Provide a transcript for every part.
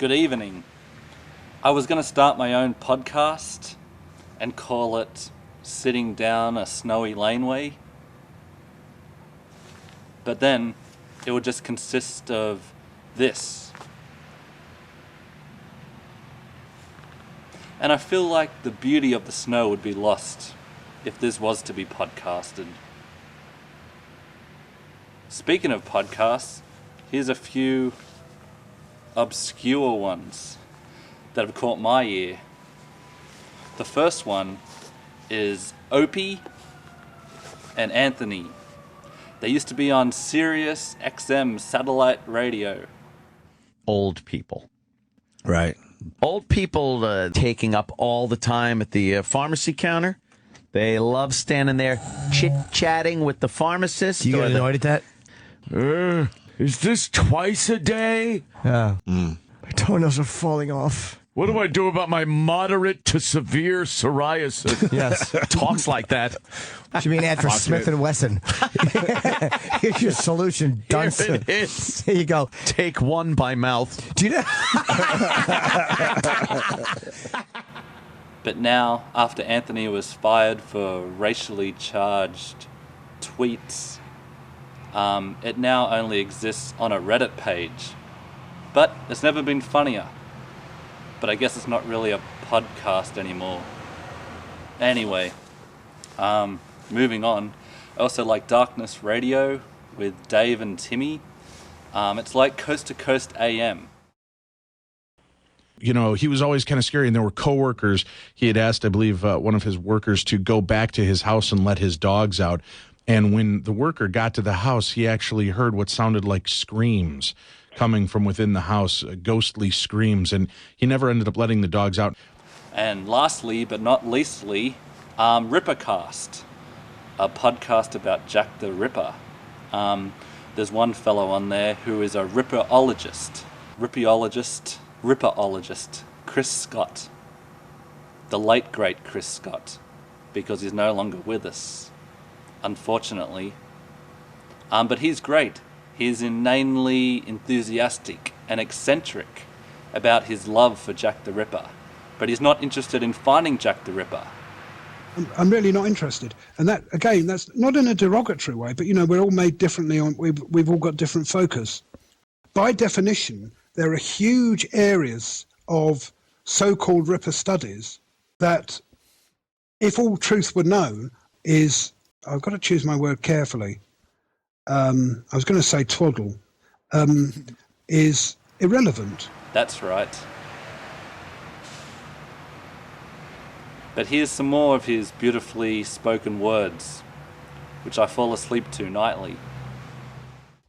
Good evening. I was going to start my own podcast and call it Sitting Down a Snowy Laneway. But then it would just consist of this. And I feel like the beauty of the snow would be lost if this was to be podcasted. Speaking of podcasts, here's a few obscure ones that have caught my ear. The first one is Opie and Anthony. They used to be on Sirius XM satellite radio. Old people. Right. Old people taking up all the time at the pharmacy counter. They love standing there chit-chatting with the pharmacist. Do you get annoyed at that? Is this twice a day? Yeah. My toenails are falling off. What do I do about my moderate to severe psoriasis? Yes. Talks like that. Should be an ad for Smith & Wesson. Here's your solution. Done. Here it is. Here you go. Take one by mouth. Do you know? But now, after Anthony was fired for racially charged tweets, it now only exists on a Reddit page. But it's never been funnier. But I guess it's not really a podcast anymore. Anyway, moving on. I also like Darkness Radio with Dave and Timmy. It's like Coast to Coast AM. You know, he was always kind of scary, and there were coworkers. He had asked, I believe, one of his workers to go back to his house and let his dogs out. And when the worker got to the house, he actually heard what sounded like screams coming from within the house, ghostly screams, and he never ended up letting the dogs out. And lastly, but not leastly, Rippercast, a podcast about Jack the Ripper. There's one fellow on there who is a Ripperologist, Chris Scott. The late, great Chris Scott, because he's no longer with us, unfortunately. But he's great. He's inanely enthusiastic and eccentric about his love for Jack the Ripper, but he's not interested in finding Jack the Ripper. I'm really not interested. And that, again, that's not in a derogatory way, but, you know, we're all made differently. We've all got different focus. By definition, there are huge areas of so-called Ripper studies that, if all truth were known, is, I've got to choose my word carefully, I was going to say twaddle, is irrelevant. That's right. But here's some more of his beautifully spoken words, which I fall asleep to nightly.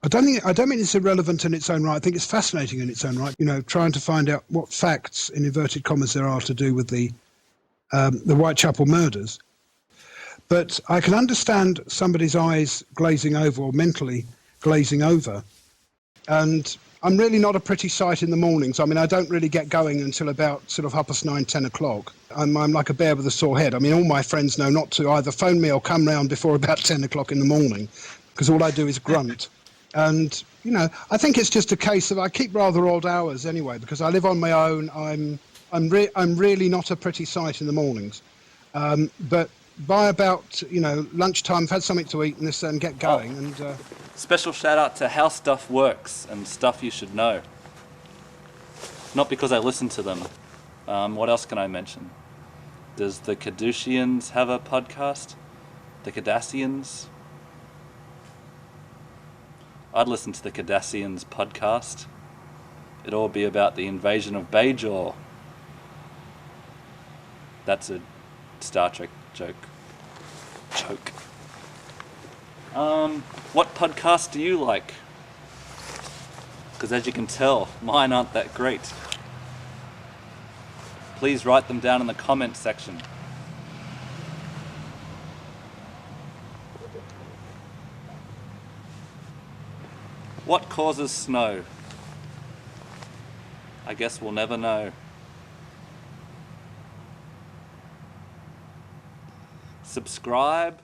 I don't mean it's irrelevant in its own right. I think it's fascinating in its own right. You know, trying to find out what facts, in inverted commas, there are to do with the Whitechapel murders. But I can understand somebody's eyes glazing over, or mentally glazing over. And I'm really not a pretty sight in the mornings. I mean, I don't really get going until about sort of 9:30, 10 o'clock. I'm like a bear with a sore head. I mean, all my friends know not to either phone me or come round before about 10 o'clock in the morning, because all I do is grunt. And, you know, I think it's just a case of I keep rather odd hours anyway, because I live on my own. I'm really not a pretty sight in the mornings. But by about, you know, lunchtime, I've had something to eat and this and get going. And Special shout out to How Stuff Works and Stuff You Should Know. Not because I listen to them. What else can I mention? Does the Kardashians have a podcast? The Kardashians? I'd listen to the Kardashians podcast. It'd all be about the invasion of Bajor. That's a Star Trek joke. What podcast do you like? Because as you can tell, mine aren't that great. Please write them down in the comment section. What causes snow? I guess we'll never know. Subscribe